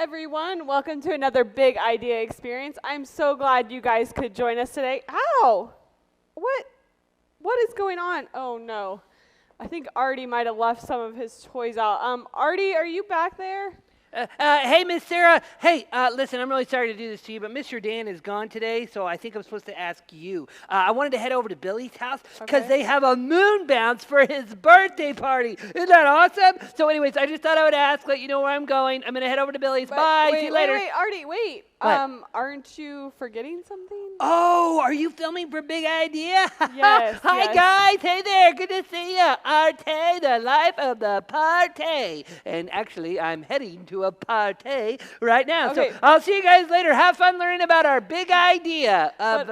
everyone. Welcome to another Big Idea Experience. I'm so glad you guys could join us today. Ow! What is going on? Oh, no. I think Artie might have left some of his toys out. Artie, are you back there? Hey, Miss Sarah. Hey, listen, I'm really sorry to do this to you, but Mr. Dan is gone today, so I think I'm supposed to ask you. I wanted to head over to Billy's house because they have a moon bounce for his birthday party. Isn't that awesome? So anyways, I just thought I would ask, let you know where I'm going. I'm going to head over to Billy's. Bye. See you later. Wait, Artie, wait. What? Aren't you forgetting something? Oh, are you filming for Big Idea? Yes. Hi, yes. guys. Hey there. Good to see you. Arte, the life of the party. And actually, I'm heading to a party right now. Okay. So I'll see you guys later. Have fun learning about our big idea of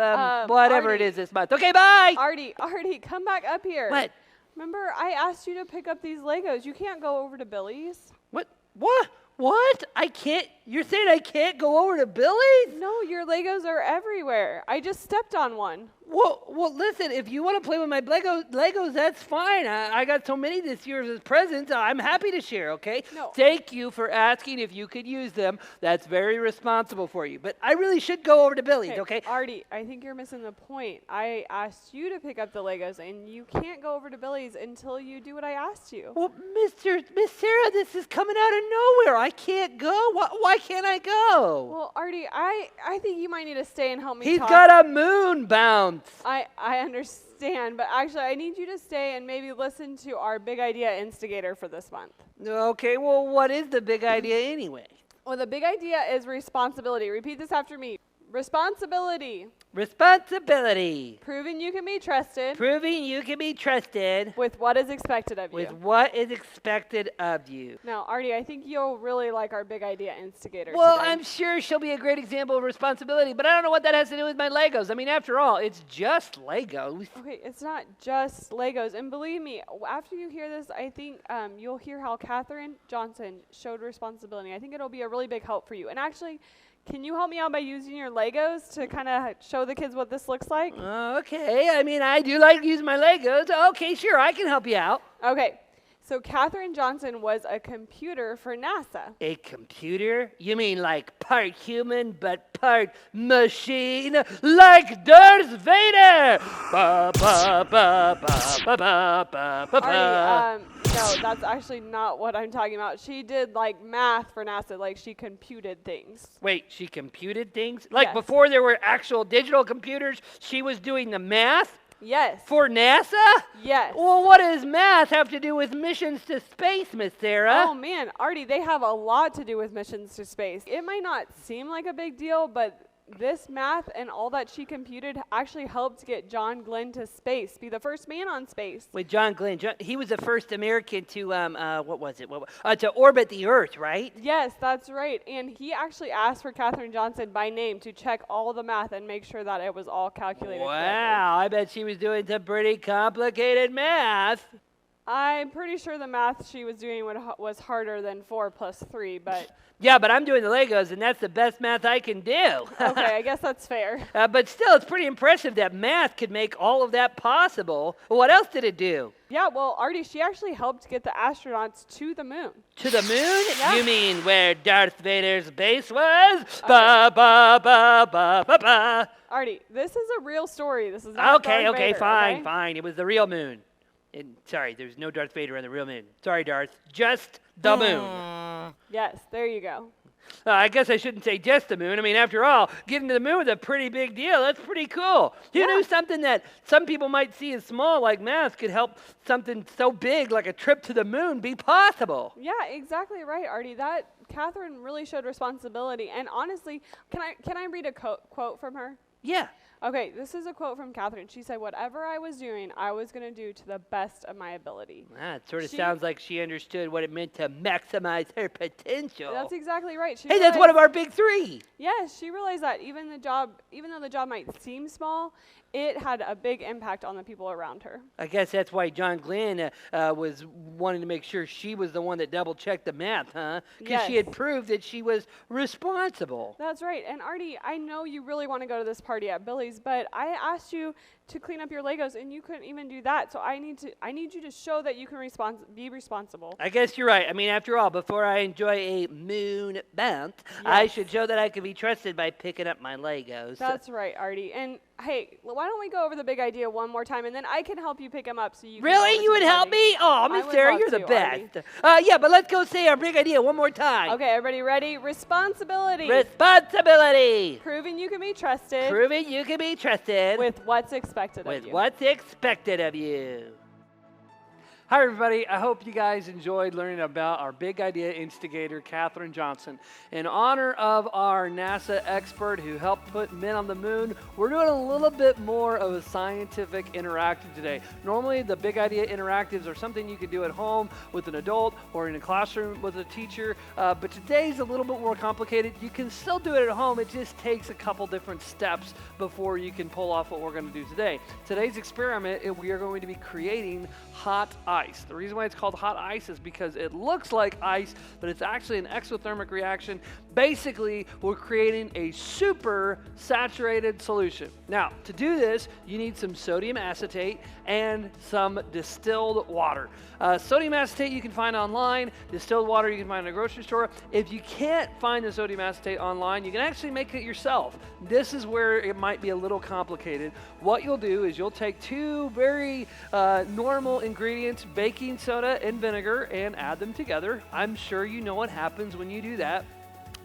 whatever Artie, it is this month. Okay, bye. Artie, come back up here. What? Remember, I asked you to pick up these Legos. You can't go over to Billy's. What? I can't. You're saying I can't go over to Billy's? No, your Legos are everywhere. I just stepped on one. Well, listen, if you want to play with my Legos, that's fine. I got so many this year as presents. I'm happy to share, okay? No. Thank you for asking if you could use them. That's very responsible for you. But I really should go over to Billy's, okay? Artie, I think you're missing the point. I asked you to pick up the Legos, and you can't go over to Billy's until you do what I asked you. Well, Miss Sarah, this is coming out of nowhere. I can't go. Why can't I go? Well, Artie, I think you might need to stay and help me He's talk. got a moon bounce. I understand, but actually I need you to stay and maybe listen to our big idea instigator for this month. Okay, well, what is the big idea anyway? Well, the big idea is responsibility. Repeat this after me. Responsibility. Responsibility. Proving you can be trusted. Proving you can be trusted. With what is expected of you. With what is expected of you. Now, Artie, I think you'll really like our big idea instigator Well, today. I'm sure she'll be a great example of responsibility, but I don't know what that has to do with my Legos. I mean, after all, it's just Legos. Okay, it's not just Legos. And believe me, after you hear this, I think you'll hear how Katherine Johnson showed responsibility. I think it'll be a really big help for you. And actually, can you help me out by using your Legos to kind of show the kids what this looks like? Okay, I mean, I do like using my Legos. Okay, sure, I can help you out. Okay, so Katherine Johnson was a computer for NASA. A computer? You mean like part human but part machine? Like Darth Vader! Ba, ba, ba, ba, ba, ba, ba, ba, Artie, no, that's actually not what I'm talking about. She did like math for NASA, like she computed things. Wait, she computed things? Like Yes. before there were actual digital computers, she was doing the math? Yes. For NASA? Yes. Well, what does math have to do with missions to space, Miss Sarah? Oh man, Artie, they have a lot to do with missions to space. It might not seem like a big deal, but this math and all that she computed actually helped get John Glenn to space, be the first man on space. Wait, John Glenn, he was the first American to, to orbit the Earth, right? Yes, that's right. And he actually asked for Katherine Johnson by name to check all the math and make sure that it was all calculated correctly. Wow, I bet she was doing some pretty complicated math. I'm pretty sure the math she was doing was harder than 4 plus 3, but Yeah, but I'm doing the Legos, and that's the best math I can do. okay, I guess that's fair. But still, it's pretty impressive that math could make all of that possible. What else did it do? Yeah, well, Artie, she actually helped get the astronauts to the moon. To the moon? Yeah. You mean where Darth Vader's base was? Ba ba ba ba ba ba. Artie, this is a real story. This is not Darth Vader, Fine. It was the real moon. And sorry, there's no Darth Vader on the real moon. Sorry, Darth. Just the moon. Yes, there you go. I guess I shouldn't say just the moon. I mean, after all, getting to the moon was a pretty big deal. That's pretty cool. Who knew something that some people might see as small, like math, could help something so big like a trip to the moon be possible? Yeah, exactly right, Artie. That Katherine really showed responsibility. And honestly, can I read a quote from her? Yeah. Okay, this is a quote from Katherine. She said, "Whatever I was doing, I was going to do to the best of my ability." That sort of sounds like she understood what it meant to maximize her potential. That's exactly right. Hey, that's one of our big three. Yes, she realized that even though the job might seem small, it had a big impact on the people around her. I guess that's why John Glenn was wanting to make sure she was the one that double-checked the math, huh? Because she had proved that she was responsible. That's right. And Artie, I know you really want to go to this party at Billy's, but I asked you to clean up your Legos, and you couldn't even do that. So I need you to show that you can be responsible. I guess you're right. I mean, after all, before I enjoy a moon bounce, I Yes. should show that I can be trusted by picking up my Legos. That's right, Artie. And hey, why don't we go over the big idea one more time, and then I can help you pick them up so you can go Really? over You to would the help wedding. me? Oh, Miss would Sarah, love you're the to, best. Artie. Yeah, but let's go say our big idea one more time. Okay, everybody ready? Responsibility. Responsibility. Proving you can be trusted Proving you can be trusted with what's expected with of you. what's expected of you. Hi, everybody. I hope you guys enjoyed learning about our big idea instigator, Katherine Johnson. In honor of our NASA expert who helped put men on the moon, we're doing a little bit more of a scientific interactive today. Normally, the big idea interactives are something you could do at home with an adult or in a classroom with a teacher, but today's a little bit more complicated. You can still do it at home. It just takes a couple different steps before you can pull off what we're going to do today. Today's experiment, we are going to be creating hot ice. The reason why it's called hot ice is because it looks like ice, but it's actually an exothermic reaction. Basically, we're creating a super saturated solution. Now, to do this, you need some sodium acetate and some distilled water. Sodium acetate you can find online, distilled water you can find in a grocery store. If you can't find the sodium acetate online, you can actually make it yourself. This is where it might be a little complicated. What you'll do is you'll take two very normal ingredients, baking soda and vinegar, and add them together. I'm sure you know what happens when you do that.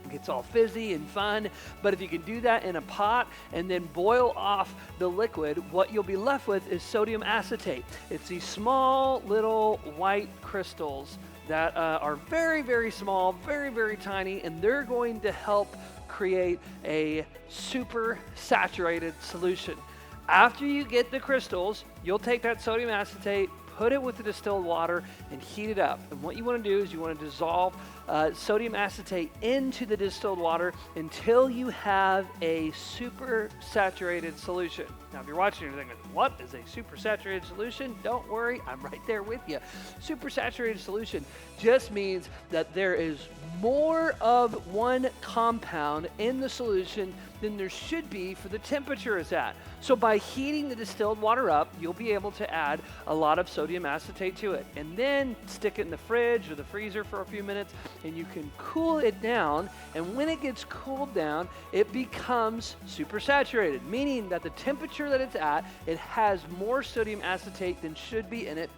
It gets all fizzy and fun, but if you can do that in a pot and then boil off the liquid, what you'll be left with is sodium acetate. It's these small little white crystals that are very, very small, very, very tiny, and they're going to help create a super saturated solution. After you get the crystals, you'll take that sodium acetate, put it with the distilled water, and heat it up. And what you want to do is you want to dissolve sodium acetate into the distilled water until you have a super saturated solution. Now, if you're watching, you're thinking, what is a super saturated solution? Don't worry, I'm right there with you. Super saturated solution just means that there is more of one compound in the solution than there should be for the temperature it's at. So by heating the distilled water up, you'll be able to add a lot of sodium acetate to it, and then stick it in the fridge or the freezer for a few minutes, and you can cool it down. And when it gets cooled down, it becomes super saturated, meaning that the temperature that it's at, it has more sodium acetate than should be in it.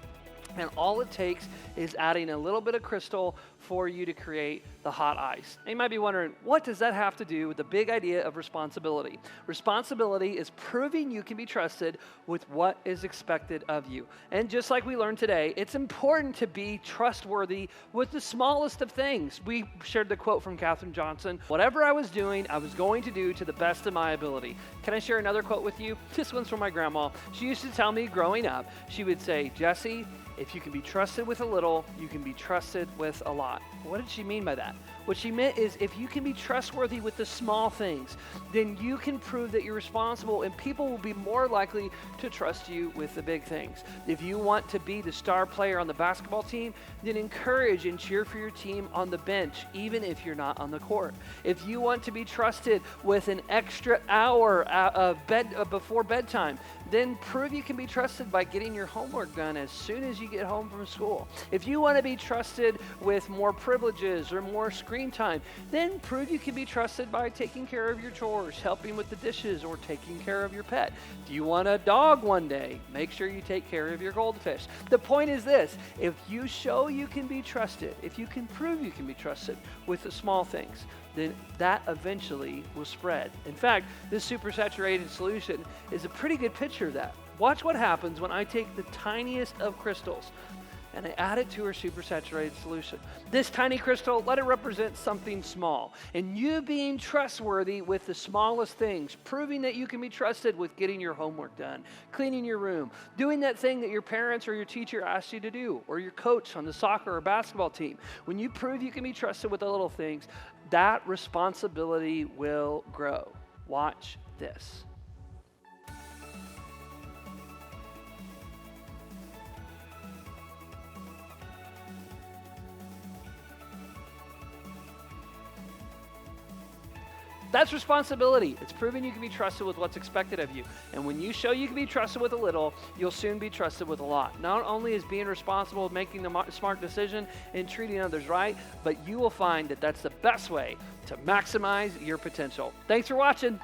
And all it takes is adding a little bit of crystal for you to create the hot ice. And you might be wondering, what does that have to do with the big idea of responsibility? Responsibility is proving you can be trusted with what is expected of you. And just like we learned today, it's important to be trustworthy with the smallest of things. We shared the quote from Katherine Johnson, "Whatever I was doing, I was going to do to the best of my ability." Can I share another quote with you? This one's from my grandma. She used to tell me growing up, she would say, "Jesse, if you can be trusted with a little, you can be trusted with a lot." What did she mean by that? What she meant is if you can be trustworthy with the small things, then you can prove that you're responsible, and people will be more likely to trust you with the big things. If you want to be the star player on the basketball team, then encourage and cheer for your team on the bench, even if you're not on the court. If you want to be trusted with an extra hour of before bedtime, then prove you can be trusted by getting your homework done as soon as you get home from school. If you want to be trusted with more privileges or more screen time, then prove you can be trusted by taking care of your chores, helping with the dishes, or taking care of your pet. Do you want a dog one day? Make sure you take care of your goldfish. The point is this: if you show you can be trusted, if you can prove you can be trusted with the small things, then that eventually will spread. In fact, this supersaturated solution is a pretty good picture of that. Watch what happens when I take the tiniest of crystals and I add it to our supersaturated solution. This tiny crystal, let it represent something small. And you being trustworthy with the smallest things, proving that you can be trusted with getting your homework done, cleaning your room, doing that thing that your parents or your teacher asked you to do, or your coach on the soccer or basketball team. When you prove you can be trusted with the little things, that responsibility will grow. Watch this. That's responsibility. It's proving you can be trusted with what's expected of you. And when you show you can be trusted with a little, you'll soon be trusted with a lot. Not only is being responsible, making the smart decision, and treating others right, but you will find that that's the best way to maximize your potential. Thanks for watching.